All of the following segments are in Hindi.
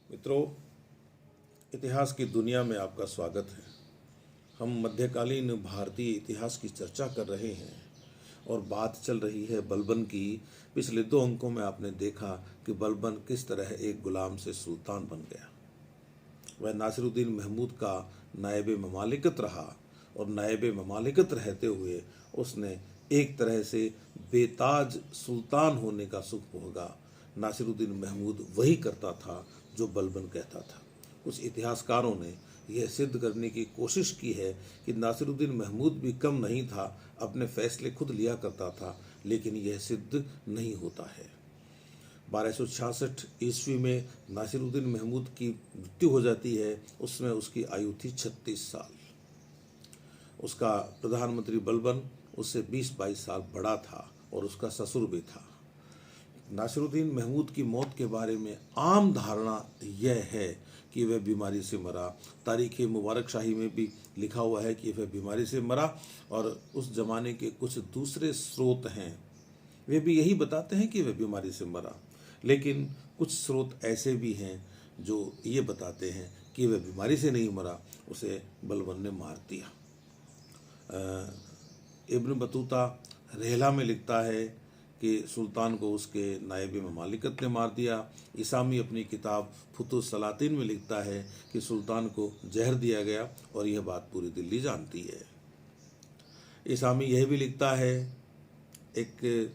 मित्रों, इतिहास की दुनिया में आपका स्वागत है। हम मध्यकालीन भारतीय इतिहास की चर्चा कर रहे हैं और बात चल रही है बलबन की। पिछले 2 अंकों में आपने देखा कि बलबन किस तरह एक गुलाम से सुल्तान बन गया। वह नासिरुद्दीन महमूद का नायब ममालिकत रहा और नायब ममालिकत रहते हुए उसने एक तरह से बेताज सुल्तान होने का सुख भोगा। नासिरुद्दीन महमूद वही करता था जो बलबन कहता था। कुछ इतिहासकारों ने यह सिद्ध करने की कोशिश की है कि नासिरुद्दीन महमूद भी कम नहीं था, अपने फैसले खुद लिया करता था, लेकिन यह सिद्ध नहीं होता है। 1266 ईस्वी में नासिरुद्दीन महमूद की मृत्यु हो जाती है। उसमें उसकी आयु थी 36 साल। उसका प्रधानमंत्री बलबन उससे 20-22 साल बड़ा था और उसका ससुर भी था। नासिरुद्दीन महमूद की मौत के बारे में आम धारणा यह है कि वह बीमारी से मरा। तारीख़ मुबारक शाही में भी लिखा हुआ है कि वह बीमारी से मरा, और उस जमाने के कुछ दूसरे स्रोत हैं वे भी यही बताते हैं कि वह बीमारी से मरा। लेकिन कुछ स्रोत ऐसे भी हैं जो ये बताते हैं कि वह बीमारी से नहीं मरा, उसे बलबन ने मार दिया। इब्न बतूता रेहला में लिखता है कि सुल्तान को उसके नायब ममालिकत ने मार दिया। इसामी अपनी किताब फुतुस सलातीन में लिखता है कि सुल्तान को जहर दिया गया, और यह बात पूरी दिल्ली जानती है। इसामी यह भी लिखता है, एक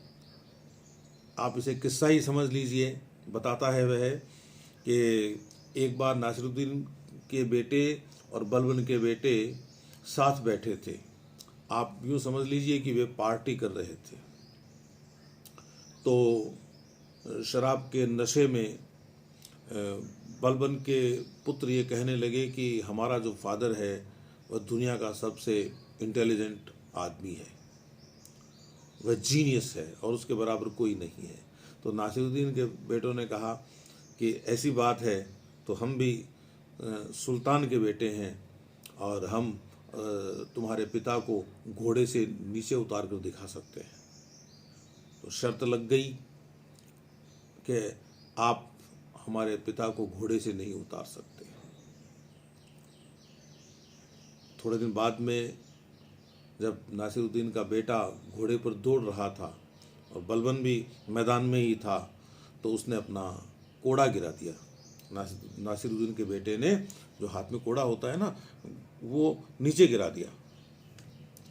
आप इसे किस्सा ही समझ लीजिए, बताता है वह कि एक बार नासिरुद्दीन के बेटे और बलबन के बेटे साथ बैठे थे। आप यूँ समझ लीजिए कि वे पार्टी कर रहे थे। तो शराब के नशे में बलबन के पुत्र ये कहने लगे कि हमारा जो फादर है वह दुनिया का सबसे इंटेलिजेंट आदमी है, वह जीनियस है और उसके बराबर कोई नहीं है। तो नासिरुद्दीन के बेटों ने कहा कि ऐसी बात है तो हम भी सुल्तान के बेटे हैं और हम तुम्हारे पिता को घोड़े से नीचे उतार कर दिखा सकते हैं। तो शर्त लग गई कि आप हमारे पिता को घोड़े से नहीं उतार सकते। थोड़े दिन बाद में जब नासिरुद्दीन का बेटा घोड़े पर दौड़ रहा था और बलबन भी मैदान में ही था, तो उसने अपना कोड़ा गिरा दिया। नासिरुद्दीन के बेटे ने, जो हाथ में कोड़ा होता है ना, वो नीचे गिरा दिया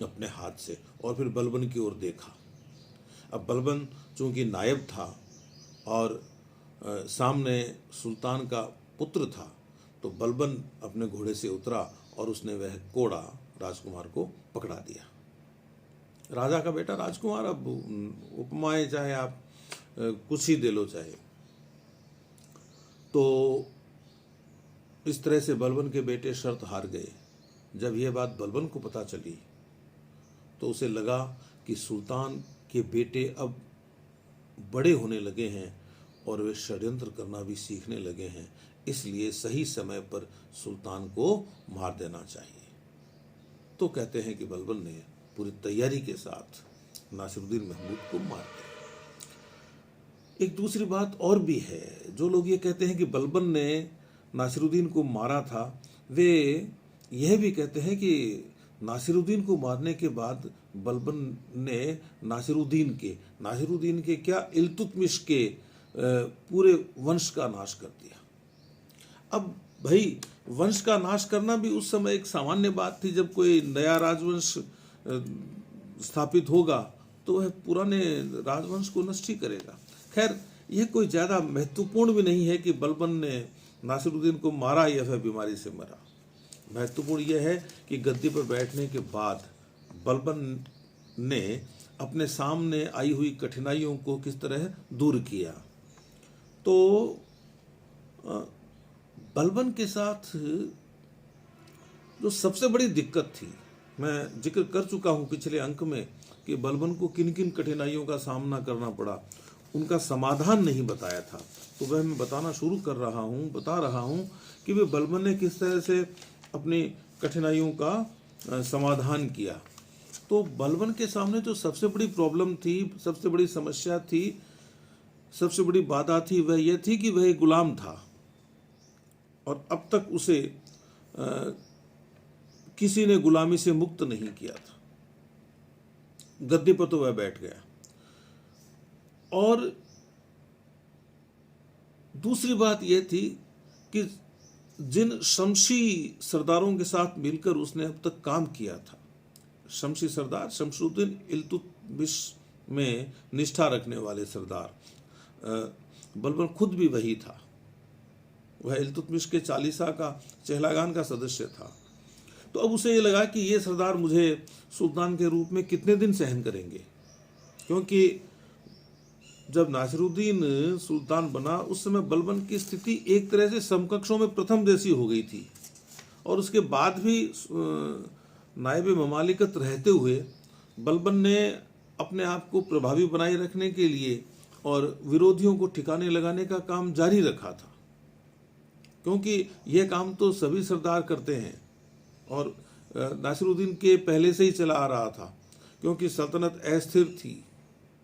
अपने हाथ से, और फिर बलबन की ओर देखा। अब बलबन चूंकि नायब था और सामने सुल्तान का पुत्र था, तो बलबन अपने घोड़े से उतरा और उसने वह कोड़ा राजकुमार को पकड़ा दिया। राजा का बेटा राजकुमार, अब उपमाएं चाहे आप कुछ ही दे लो चाहे। तो इस तरह से बलबन के बेटे शर्त हार गए। जब यह बात बलबन को पता चली तो उसे लगा कि सुल्तान के बेटे अब बड़े होने लगे हैं और वे षड्यंत्र करना भी सीखने लगे हैं, इसलिए सही समय पर सुल्तान को मार देना चाहिए। तो कहते हैं कि बलबन ने पूरी तैयारी के साथ नासिरुद्दीन महमूद को मार दिया। एक दूसरी बात और भी है, जो लोग ये कहते हैं कि बलबन ने नासिरुद्दीन को मारा था, वे यह भी कहते हैं कि नासिरुद्दीन को मारने के बाद बलबन ने नासिरुद्दीन के क्या, इल्तुतमिश के पूरे वंश का नाश कर दिया। अब भाई, वंश का नाश करना भी उस समय एक सामान्य बात थी। जब कोई नया राजवंश स्थापित होगा तो वह पुराने राजवंश को नष्ट ही करेगा। खैर, यह कोई ज़्यादा महत्वपूर्ण भी नहीं है कि बलबन ने नासिरुद्दीन को मारा या फिर बीमारी से मरा। महत्वपूर्ण यह है कि गद्दी पर बैठने के बाद बलबन ने अपने सामने आई हुई कठिनाइयों को किस तरह दूर किया। तो बलबन के साथ जो सबसे बड़ी दिक्कत थी, मैं जिक्र कर चुका हूँ पिछले अंक में कि बलबन को किन किन कठिनाइयों का सामना करना पड़ा, उनका समाधान नहीं बताया था। तो वह मैं बता रहा हूँ कि वे बलबन ने किस तरह से अपनी कठिनाइयों का समाधान किया। तो बलबन के सामने जो सबसे बड़ी प्रॉब्लम थी, सबसे बड़ी समस्या थी, सबसे बड़ी बाधा थी, वह यह थी कि वह एक गुलाम था। और अब तक उसे किसी ने गुलामी से मुक्त नहीं किया था। गद्दी पर तो वह बैठ गया। और दूसरी बात यह थी कि जिन शमशी सरदारों के साथ मिलकर उसने अब तक काम किया था, शमशी सरदार शमशुद्दीन इल्तुतमिश में निष्ठा रखने वाले सरदार, बलबन खुद भी वही था। वह इल्तुतमिश के चालीसा का चहलागान का सदस्य था। तो अब उसे ये लगा कि ये सरदार मुझे सुल्तान के रूप में कितने दिन सहन करेंगे, क्योंकि जब नासिरुद्दीन सुल्तान बना उस समय बलबन की स्थिति एक तरह से समकक्षों में प्रथम जैसी हो गई थी। और उसके बाद भी नायब ममालिकत रहते हुए बलबन ने अपने आप को प्रभावी बनाए रखने के लिए और विरोधियों को ठिकाने लगाने का काम जारी रखा था, क्योंकि यह काम तो सभी सरदार करते हैं और नासिरुद्दीन के पहले से ही चला आ रहा था, क्योंकि सल्तनत अस्थिर थी।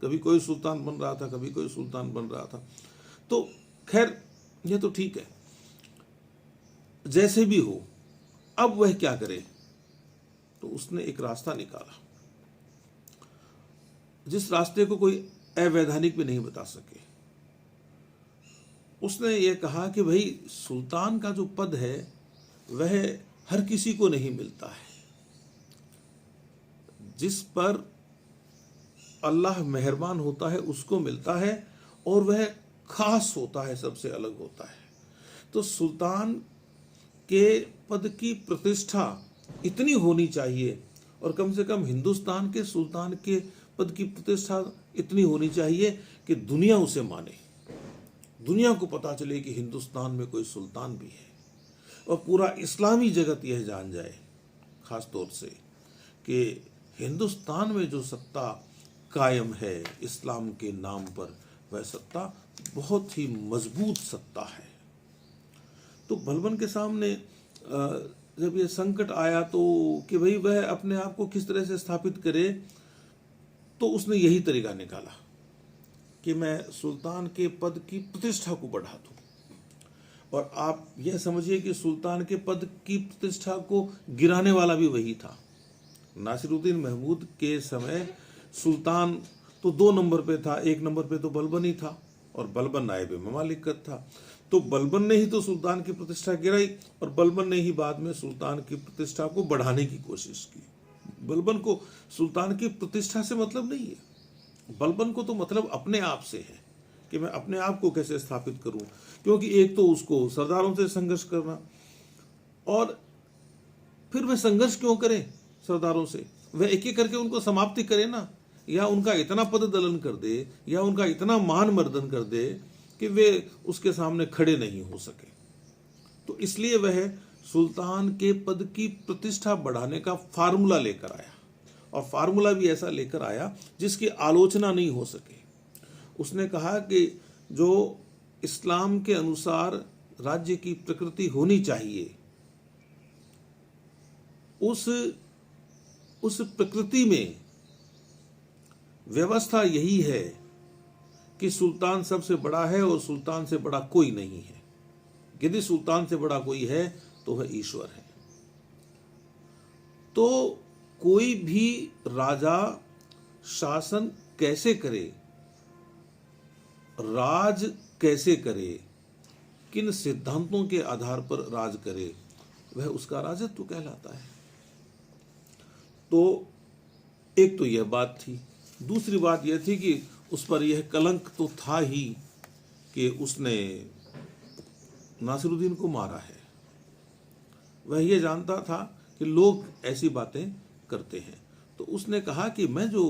कभी कोई सुल्तान बन रहा था, कभी कोई सुल्तान बन रहा था। तो खैर ये तो ठीक है, जैसे भी हो। अब वह क्या करे? तो उसने एक रास्ता निकाला, जिस रास्ते को कोई अवैधानिक भी नहीं बता सके। उसने ये कहा कि भाई सुल्तान का जो पद है वह हर किसी को नहीं मिलता है। जिस पर अल्लाह मेहरबान होता है उसको मिलता है, और वह खास होता है, सबसे अलग होता है। तो सुल्तान के पद की प्रतिष्ठा इतनी होनी चाहिए, और कम से कम हिंदुस्तान के सुल्तान के पद की प्रतिष्ठा इतनी होनी चाहिए कि दुनिया उसे माने, दुनिया को पता चले कि हिंदुस्तान में कोई सुल्तान भी है, और पूरा इस्लामी जगत यह जान जाए खास तौर से कि हिंदुस्तान में जो सत्ता कायम है इस्लाम के नाम पर, वह सत्ता बहुत ही मजबूत सत्ता है। तो बलबन के सामने जब ये संकट आया तो कि भाई वह अपने आप को किस तरह से स्थापित करे, तो उसने यही तरीका निकाला कि मैं सुल्तान के पद की प्रतिष्ठा को बढ़ा दूं। और आप यह समझिए कि सुल्तान के पद की प्रतिष्ठा को गिराने वाला भी वही था। नासिरुद्दीन महमूद के समय सुल्तान तो 2 नंबर पे था, 1 नंबर पे तो बलबन ही था, और बलबन नायब ममालिकत था। तो बलबन ने ही तो सुल्तान की प्रतिष्ठा गिराई, और बलबन ने ही बाद में सुल्तान की प्रतिष्ठा को बढ़ाने की कोशिश की। बलबन को सुल्तान की प्रतिष्ठा से मतलब नहीं है, बलबन को तो मतलब अपने आप से है कि मैं अपने आप को कैसे स्थापित करूं। क्योंकि एक तो उसको सरदारों से संघर्ष करना, और फिर वह संघर्ष क्यों करे सरदारों से, वह एक एक करके उनको समाप्ति करे ना, या उनका इतना पद दलन कर दे, या उनका इतना मान मर्दन कर दे कि वे उसके सामने खड़े नहीं हो सके। तो इसलिए वह सुल्तान के पद की प्रतिष्ठा बढ़ाने का फार्मूला लेकर आया, और फार्मूला भी ऐसा लेकर आया जिसकी आलोचना नहीं हो सके। उसने कहा कि जो इस्लाम के अनुसार राज्य की प्रकृति होनी चाहिए, उस प्रकृति में व्यवस्था यही है कि सुल्तान सबसे बड़ा है और सुल्तान से बड़ा कोई नहीं है। यदि सुल्तान से बड़ा कोई है तो वह ईश्वर है। तो कोई भी राजा शासन कैसे करे, राज कैसे करे, किन सिद्धांतों के आधार पर राज करे, वह उसका राजत्व कहलाता है। तो एक तो यह बात थी। दूसरी बात यह थी कि उस पर यह कलंक तो था ही कि उसने नासिरुद्दीन को मारा है। वह यह जानता था कि लोग ऐसी बातें करते हैं। तो उसने कहा कि मैं जो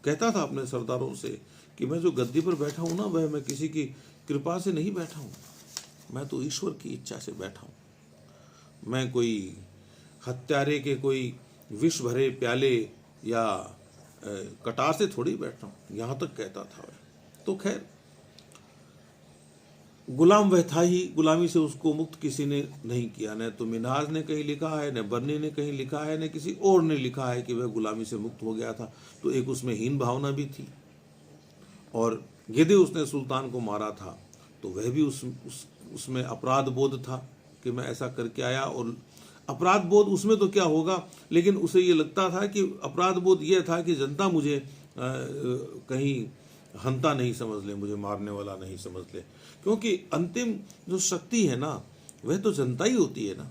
कहता था अपने सरदारों से कि मैं जो गद्दी पर बैठा हूं ना, वह मैं किसी की कृपा से नहीं बैठा हूं, मैं तो ईश्वर की इच्छा से बैठा हूं। मैं कोई हत्यारे के कोई विष भरे प्याले या कटार से थोड़ी बैठा हूं, यहां तक कहता था वह। तो खैर गुलाम वह था ही, गुलामी से उसको मुक्त किसी ने नहीं किया। न तो मिन्हाज ने कहीं लिखा है, न बर्नी ने कहीं लिखा है, न किसी और ने लिखा है कि वह गुलामी से मुक्त हो गया था। तो एक उसमें हीन भावना भी थी, और यदि उसने सुल्तान को मारा था तो वह भी उसमें अपराध बोध था कि मैं ऐसा करके आया, और अपराध बोध उसमें तो क्या होगा, लेकिन उसे ये लगता था कि अपराध बोध ये था कि जनता मुझे कहीं हंता नहीं समझ ले, मुझे मारने वाला नहीं समझ ले, क्योंकि अंतिम जो शक्ति है ना वह तो जनता ही होती है ना।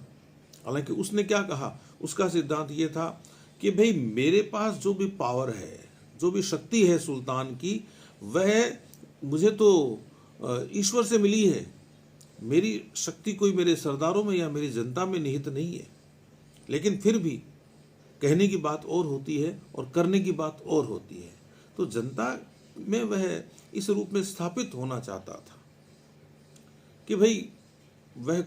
हालांकि उसने क्या कहा, उसका सिद्धांत ये था कि भाई मेरे पास जो भी पावर है, जो भी शक्ति है सुल्तान की, वह मुझे तो ईश्वर से मिली है। मेरी शक्ति कोई मेरे सरदारों में या मेरी जनता में निहित नहीं है। लेकिन फिर भी कहने की बात और होती है और करने की बात और होती है। तो जनता में वह इस रूप में स्थापित होना चाहता था कि भाई वह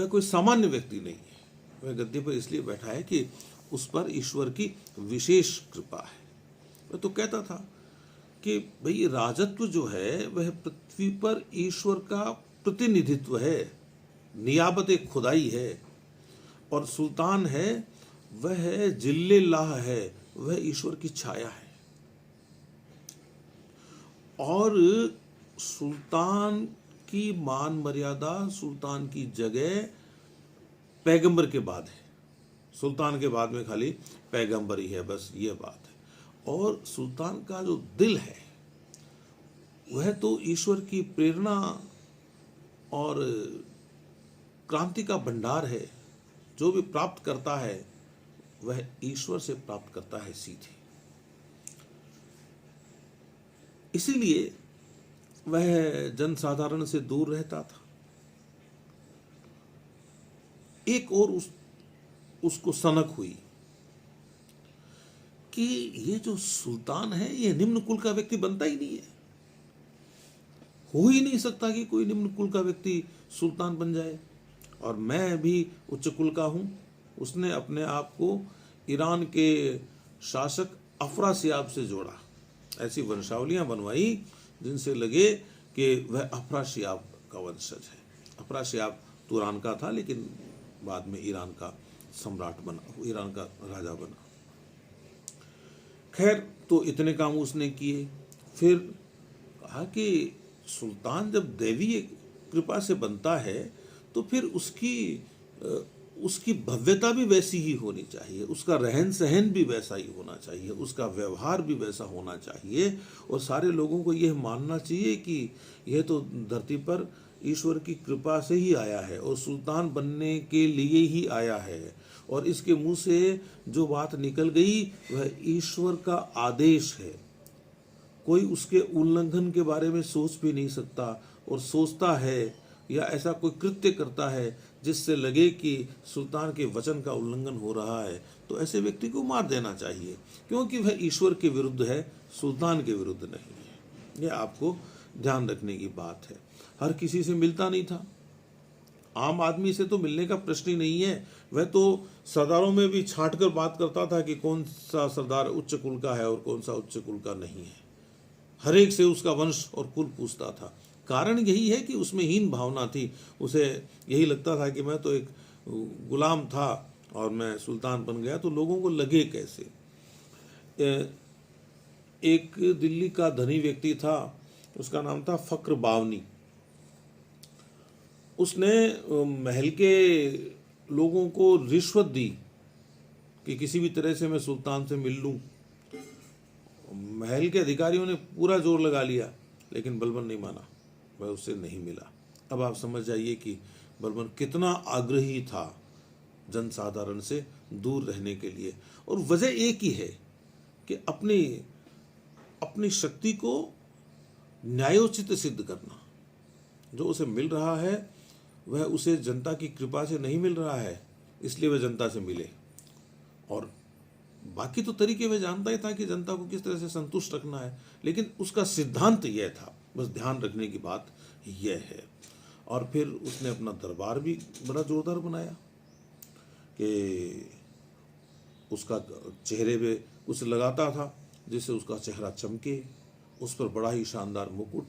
कोई सामान्य व्यक्ति नहीं है, वह गद्दी पर इसलिए बैठा है कि उस पर ईश्वर की विशेष कृपा है। वह तो कहता था कि भाई राजत्व जो है वह पृथ्वी पर ईश्वर का प्रतिनिधित्व है, नियाबत खुदाई है, और सुल्तान है वह जिल्लेल्लाह है, वह ईश्वर की छाया है। और सुल्तान की मान मर्यादा, सुल्तान की जगह पैगंबर के बाद है। सुल्तान के बाद में खाली पैगंबर ही है, बस ये बात है। और सुल्तान का जो दिल है वह तो ईश्वर की प्रेरणा और क्रांति का भंडार है। जो भी प्राप्त करता है वह ईश्वर से प्राप्त करता है सीधे। इसीलिए वह जनसाधारण से दूर रहता था। एक और उसको सनक हुई कि ये जो सुल्तान है ये निम्न कुल का व्यक्ति बनता ही नहीं है, हो ही नहीं सकता कि कोई निम्न कुल का व्यक्ति सुल्तान बन जाए, और मैं भी उच्च कुल का हूं। उसने अपने आप को ईरान के शासक अफरासियाब से जोड़ा, ऐसी वंशावलियां बनवाई जिनसे लगे कि वह अफरासियाब का वंशज है। अफरासियाब तुरान का था, लेकिन बाद में ईरान का सम्राट बना, ईरान का राजा बना। खैर, तो इतने काम उसने किए। फिर कहा कि सुल्तान जब दैवीय कृपा से बनता है तो फिर उसकी भव्यता भी वैसी ही होनी चाहिए, उसका रहन सहन भी वैसा ही होना चाहिए, उसका व्यवहार भी वैसा होना चाहिए, और सारे लोगों को यह मानना चाहिए कि यह तो धरती पर ईश्वर की कृपा से ही आया है और सुल्तान बनने के लिए ही आया है, और इसके मुंह से जो बात निकल गई वह ईश्वर का आदेश है। कोई उसके उल्लंघन के बारे में सोच भी नहीं सकता, और सोचता है या ऐसा कोई कृत्य करता है जिससे लगे कि सुल्तान के वचन का उल्लंघन हो रहा है, तो ऐसे व्यक्ति को मार देना चाहिए, क्योंकि वह ईश्वर के विरुद्ध है, सुल्तान के विरुद्ध नहीं है। यह आपको ध्यान रखने की बात है। हर किसी से मिलता नहीं था, आम आदमी से तो मिलने का प्रश्न ही नहीं है। वह तो सरदारों में भी छांट कर बात करता था कि कौन सा सरदार उच्च कुल का है और कौन सा उच्च कुल का नहीं है। हर एक से उसका वंश और कुल पूछता था। कारण यही है कि उसमें हीन भावना थी। उसे यही लगता था कि मैं तो एक गुलाम था और मैं सुल्तान बन गया, तो लोगों को लगे कैसे। एक दिल्ली का धनी व्यक्ति था, उसका नाम था फक्र बावनी। उसने महल के लोगों को रिश्वत दी कि किसी भी तरह से मैं सुल्तान से मिल लूं। महल के अधिकारियों ने पूरा जोर लगा लिया, लेकिन बलबन नहीं माना, वह उससे नहीं मिला। अब आप समझ जाइए कि बलबन कितना आग्रही था जनसाधारण से दूर रहने के लिए। और वजह एक ही है कि अपनी शक्ति को न्यायोचित सिद्ध करना। जो उसे मिल रहा है वह उसे जनता की कृपा से नहीं मिल रहा है, इसलिए वह जनता से मिले। और बाकी तो तरीके वह जानता ही था कि जनता को किस तरह से संतुष्ट रखना है, लेकिन उसका सिद्धांत यह था। बस ध्यान रखने की बात यह है। और फिर उसने अपना दरबार भी बड़ा जोरदार बनाया कि उसका चेहरे पे कुछ लगाता था जिससे उसका चेहरा चमके। उस पर बड़ा ही शानदार मुकुट,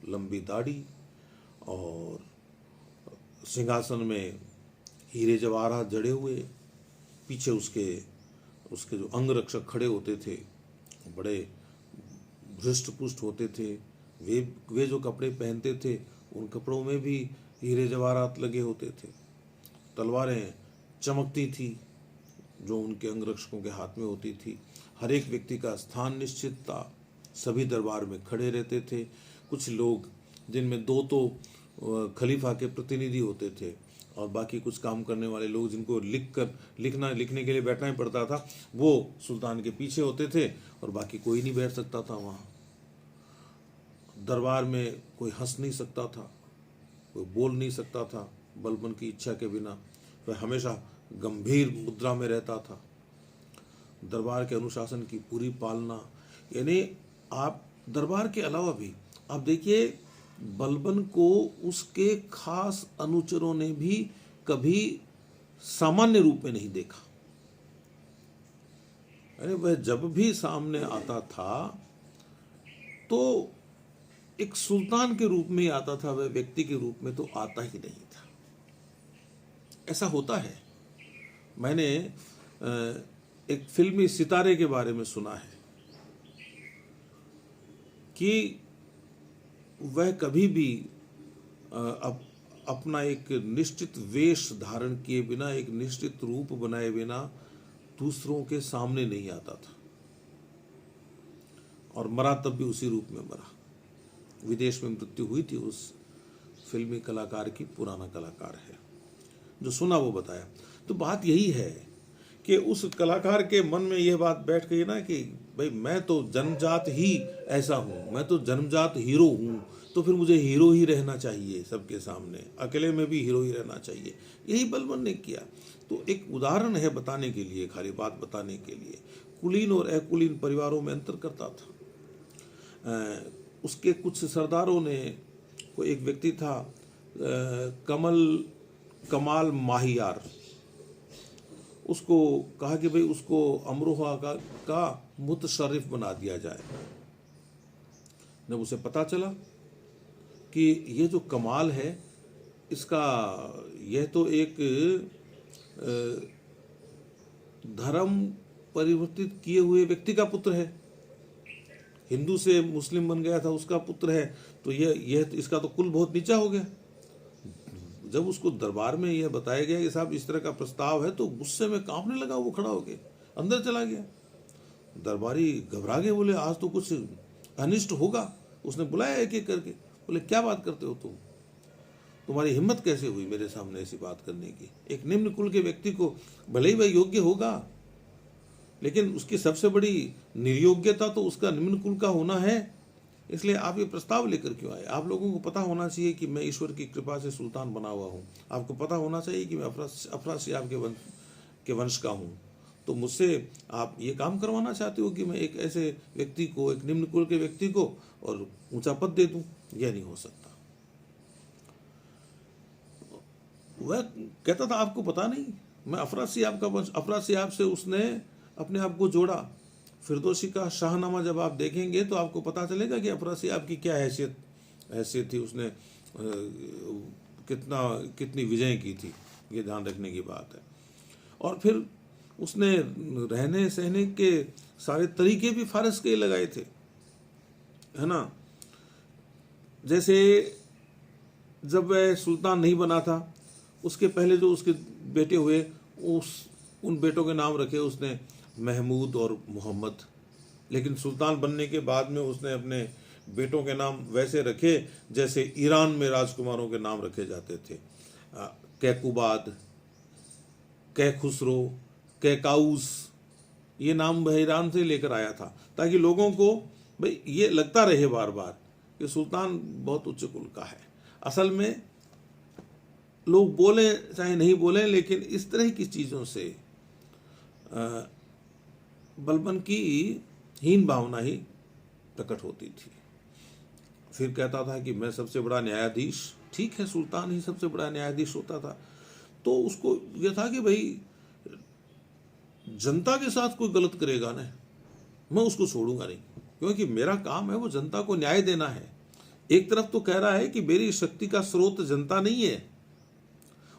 लंबी दाढ़ी, और सिंहासन में हीरे जवाहरात जड़े हुए। पीछे उसके जो अंगरक्षक खड़े होते थे बड़े हृष्ट पुष्ट होते थे। वे जो कपड़े पहनते थे उन कपड़ों में भी हीरे जवाहरात लगे होते थे। तलवारें चमकती थी जो उनके अंगरक्षकों के हाथ में होती थी। हर एक व्यक्ति का स्थान निश्चित था, सभी दरबार में खड़े रहते थे। कुछ लोग, जिनमें दो तो खलीफा के प्रतिनिधि होते थे और बाकी कुछ काम करने वाले लोग जिनको लिखने के लिए बैठना ही पड़ता था, वो सुल्तान के पीछे होते थे और बाकी कोई नहीं बैठ सकता था वहाँ। दरबार में कोई हंस नहीं सकता था, कोई बोल नहीं सकता था बलबन की इच्छा के बिना। वह हमेशा गंभीर मुद्रा में रहता था। दरबार के अनुशासन की पूरी पालना, यानी आप दरबार के अलावा भी आप देखिए, बलबन को उसके खास अनुचरों ने भी कभी सामान्य रूप में नहीं देखा। अरे वह जब भी सामने आता था तो एक सुल्तान के रूप में ही आता था, वह व्यक्ति के रूप में तो आता ही नहीं था। ऐसा होता है। मैंने एक फिल्मी सितारे के बारे में सुना है कि वह कभी भी अपना एक निश्चित वेश धारण किए बिना, एक निश्चित रूप बनाए बिना दूसरों के सामने नहीं आता था, और मरा तब भी उसी रूप में मरा। विदेश में मृत्यु हुई थी उस फिल्मी कलाकार की, पुराना कलाकार है, जो सुना वो बताया। तो बात यही है कि उस कलाकार के मन में यह बात बैठ गई ना कि भाई मैं तो जन्मजात ही ऐसा हूँ, मैं तो जन्मजात हीरो हूँ, तो फिर मुझे हीरो ही रहना चाहिए, सबके सामने अकेले में भी हीरो ही रहना चाहिए। यही बलबन ने किया। तो एक उदाहरण है बताने के लिए, खाली बात बताने के लिए। कुलीन और अकुलीन परिवारों में अंतर करता था। उसके कुछ सरदारों ने, कोई एक व्यक्ति था कमाल माहियार, उसको कहा कि भाई उसको अमरोहा का मुतशर्रिफ बना दिया जाए। जब उसे पता चला कि ये जो कमाल है, इसका यह तो एक धर्म परिवर्तित किए हुए व्यक्ति का पुत्र है, हिंदू से मुस्लिम बन गया था, उसका पुत्र है, तो यह इसका तो कुल बहुत नीचा हो गया। जब उसको दरबार में यह बताया गया कि साहब इस तरह का प्रस्ताव है, तो गुस्से में कांपने लगा। वो खड़ा होके अंदर चला गया। दरबारी घबरा गए, बोले आज तो कुछ अनिष्ट होगा। उसने बुलाया एक एक करके, बोले क्या बात करते हो तुम, तुम्हारी हिम्मत कैसे हुई मेरे सामने ऐसी बात करने की। एक निम्न कुल के व्यक्ति को, भले ही वह योग्य होगा, लेकिन उसकी सबसे बड़ी निर्योग्यता तो उसका निम्न कुल का होना है। इसलिए आप ये प्रस्ताव लेकर क्यों आए? आप लोगों को पता होना चाहिए कि मैं ईश्वर की कृपा से सुल्तान बना हुआ हूँ। आपको पता होना चाहिए कि मैं अफरासियाब के वंश का हूँ। तो मुझसे आप ये काम करवाना चाहते हो कि मैं एक ऐसे व्यक्ति को, एक निम्न कुल के व्यक्ति को और ऊंचा पद दे दूं? यह नहीं हो सकता। वह कहता था आपको पता नहीं, मैं अफरासियाब का वंश, अफरासियाब से उसने अपने आप को जोड़ा। फिरदौसी का शाहनामा जब आप देखेंगे तो आपको पता चलेगा कि अफरासियाब की क्या हैसियत थी। उसने कितनी विजय की थी, ये ध्यान रखने की बात है। और फिर उसने रहने सहने के सारे तरीके भी फारस के लगाए थे, है ना। जैसे जब वह सुल्तान नहीं बना था, उसके पहले जो उसके बेटे हुए, उन बेटों के नाम रखे उसने महमूद और मोहम्मद। लेकिन सुल्तान बनने के बाद में उसने अपने बेटों के नाम वैसे रखे जैसे ईरान में राजकुमारों के नाम रखे जाते थे। कैकुबाद, कैखुसरो, कैकाउस, ये नाम वह ईरान से लेकर आया था, ताकि लोगों को भाई ये लगता रहे बार बार कि सुल्तान बहुत उच्च कुल का है। असल में लोग बोले चाहे नहीं बोले, लेकिन इस तरह की चीज़ों से बलबन की हीन भावना ही प्रकट होती थी। फिर कहता था कि मैं सबसे बड़ा न्यायाधीश, ठीक है, सुल्तान ही सबसे बड़ा न्यायाधीश होता था। तो उसको यह था कि भाई जनता के साथ कोई गलत करेगा ना, मैं उसको छोड़ूंगा नहीं, क्योंकि मेरा काम है वो जनता को न्याय देना है। एक तरफ तो कह रहा है कि मेरी शक्ति का स्रोत जनता नहीं है,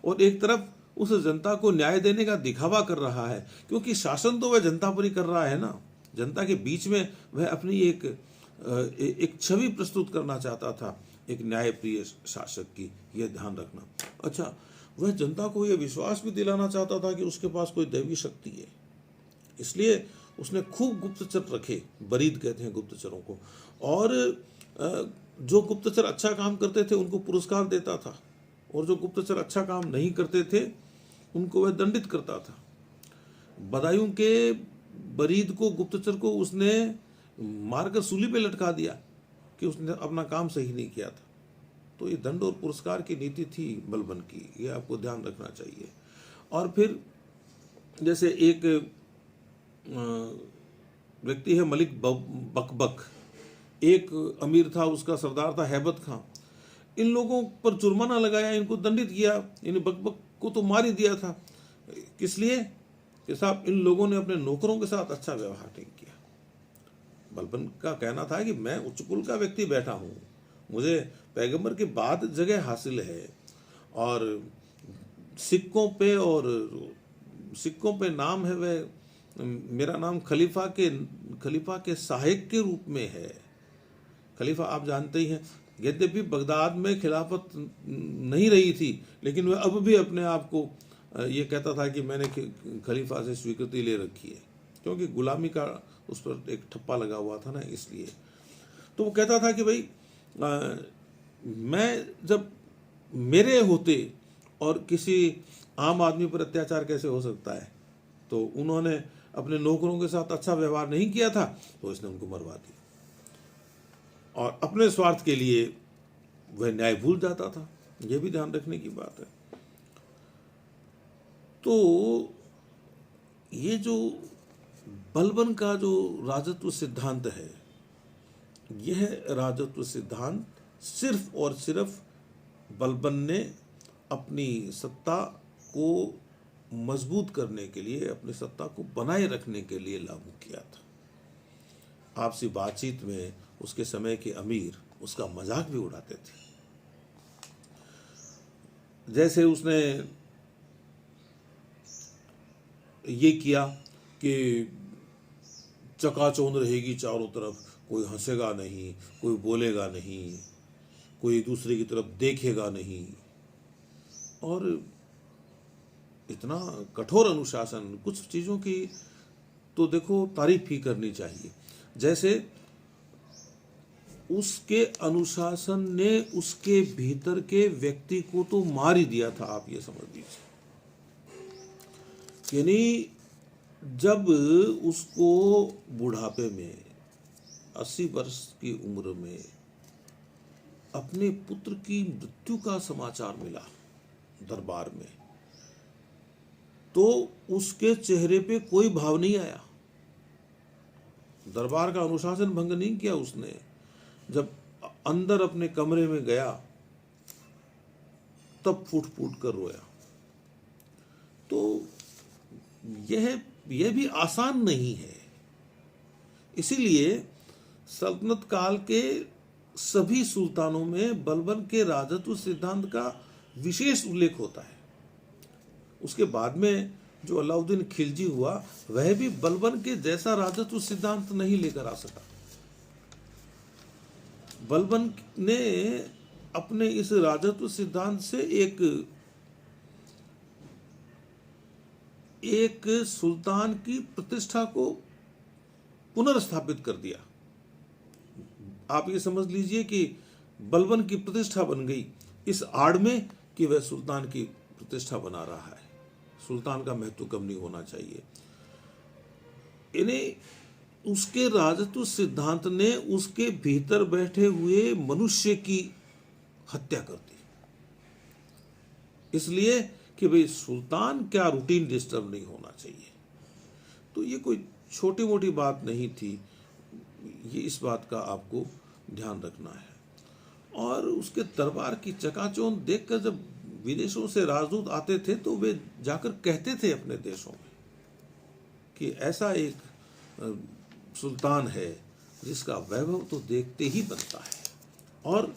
और एक तरफ उस जनता को न्याय देने का दिखावा कर रहा है, क्योंकि शासन तो वह जनता पर ही कर रहा है ना। जनता के बीच में वह अपनी एक छवि प्रस्तुत करना चाहता था एक न्यायप्रिय शासक की, यह ध्यान रखना। अच्छा, वह जनता को यह विश्वास भी दिलाना चाहता था कि उसके पास कोई दैवी शक्ति है, इसलिए उसने खूब गुप्तचर रखे, बरीद कहते हैं गुप्तचरों को, और जो गुप्तचर अच्छा काम करते थे उनको पुरस्कार देता था, और जो गुप्तचर अच्छा काम नहीं करते थे उनको वह दंडित करता था। बदायूं के बरीद को, गुप्तचर को, उसने मारकर सूली पे लटका दिया कि उसने अपना काम सही नहीं किया था। तो ये दंड और पुरस्कार की नीति थी बलबन की, ये आपको ध्यान रखना चाहिए। और फिर जैसे एक व्यक्ति है मलिक बकबक, एक अमीर था, उसका सरदार था हैबत खां। इन लोगों पर जुर्माना लगाया, इनको दंडित किया, इन बकबक को तो मार ही दिया था। किस लिए? कि साहब इन लोगों ने अपने नौकरों के साथ अच्छा व्यवहार नहीं किया। बलबन का कहना था कि मैं उच्च कुल का व्यक्ति बैठा हूँ, मुझे पैगंबर के बाद जगह हासिल है, और सिक्कों पे नाम है, वह मेरा नाम खलीफा के सहायक के रूप में है। खलीफा आप जानते ही हैं, यद्यपि बगदाद में खिलाफत नहीं रही थी, लेकिन वह अब भी अपने आप को ये कहता था कि मैंने खलीफा से स्वीकृति ले रखी है, क्योंकि गुलामी का उस पर एक ठप्पा लगा हुआ था ना, इसलिए। तो वो कहता था कि भाई मैं जब मेरे होते और किसी आम आदमी पर अत्याचार कैसे हो सकता है। तो उन्होंने अपने नौकरों के साथ अच्छा व्यवहार नहीं किया था, तो इसने उनको मरवा दिया, और अपने स्वार्थ के लिए वह न्याय भूल जाता था। यह भी ध्यान रखने की बात है। तो ये जो बलबन का जो राजत्व सिद्धांत है, यह राजत्व सिद्धांत सिर्फ और सिर्फ बलबन ने अपनी सत्ता को मजबूत करने के लिए, अपनी सत्ता को बनाए रखने के लिए लागू किया था। आपसी बातचीत में उसके समय के अमीर उसका मजाक भी उड़ाते थे। जैसे उसने ये किया कि चकाचौंध रहेगी चारों तरफ, कोई हंसेगा नहीं, कोई बोलेगा नहीं, कोई दूसरे की तरफ देखेगा नहीं, और इतना कठोर अनुशासन। कुछ चीज़ों की तो देखो तारीफ ही करनी चाहिए। जैसे उसके अनुशासन ने उसके भीतर के व्यक्ति को तो मार ही दिया था, आप ये समझ लीजिए। यानी जब उसको बुढ़ापे में 80 वर्ष की उम्र में अपने पुत्र की मृत्यु का समाचार मिला दरबार में, तो उसके चेहरे पे कोई भाव नहीं आया। दरबार का अनुशासन भंग नहीं किया उसने। जब अंदर अपने कमरे में गया तब फूट फूट कर रोया। तो यह भी आसान नहीं है। इसीलिए सल्तनत काल के सभी सुल्तानों में बलबन के राजत्व सिद्धांत का विशेष उल्लेख होता है। उसके बाद में जो अलाउद्दीन खिलजी हुआ, वह भी बलबन के जैसा राजत्व सिद्धांत नहीं लेकर आ सका। बलबन ने अपने इस राजत्व सिद्धांत से एक सुल्तान की प्रतिष्ठा को पुनर्स्थापित कर दिया। आप ये समझ लीजिए कि बलबन की प्रतिष्ठा बन गई इस आड़ में कि वह सुल्तान की प्रतिष्ठा बना रहा है। सुल्तान का महत्व कम नहीं होना चाहिए। इन्हें उसके राजत्व सिद्धांत ने उसके भीतर बैठे हुए मनुष्य की हत्या कर दी, इसलिए कि भाई सुल्तान क्या रूटीन डिस्टर्ब नहीं होना चाहिए। तो ये कोई छोटी मोटी बात नहीं थी, ये इस बात का आपको ध्यान रखना है। और उसके दरबार की चकाचौंध देखकर जब विदेशों से राजदूत आते थे तो वे जाकर कहते थे अपने देशों में कि ऐसा एक सुल्तान है जिसका वैभव तो देखते ही बनता है। और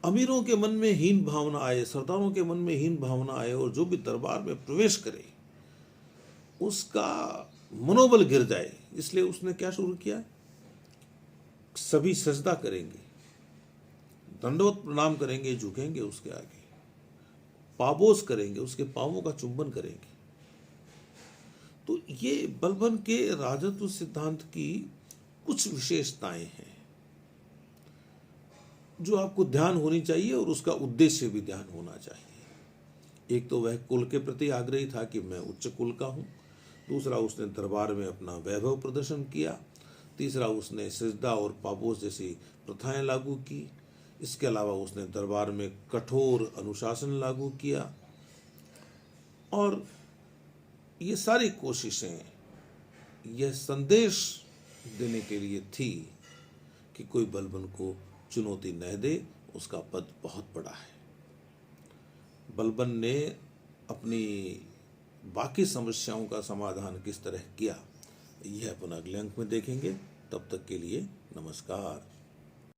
अमीरों के मन में हीन भावना आए, सरदारों के मन में हीन भावना आए, और जो भी दरबार में प्रवेश करे उसका मनोबल गिर जाए, इसलिए उसने क्या शुरू किया, सभी सजदा करेंगे, दंडवत प्रणाम करेंगे, झुकेंगे उसके आगे, पापोस करेंगे, उसके पांवों का चुंबन करेंगे। तो ये बलबन के राजत्व सिद्धांत की कुछ विशेषताएं हैं जो आपको ध्यान होनी चाहिए और उसका उद्देश्य भी ध्यान होना चाहिए। एक तो वह कुल के प्रति आग्रही था कि मैं उच्च कुल का हूं। दूसरा, उसने दरबार में अपना वैभव प्रदर्शन किया। तीसरा, उसने सिजदा और पापोस जैसी प्रथाएं लागू की। इसके अलावा उसने दरबार में कठोर अनुशासन लागू किया। और ये सारी कोशिशें यह संदेश देने के लिए थी कि कोई बलबन को चुनौती न दे, उसका पद बहुत बड़ा है। बलबन ने अपनी बाकी समस्याओं का समाधान किस तरह किया, यह अपन अगले अंक में देखेंगे। तब तक के लिए नमस्कार।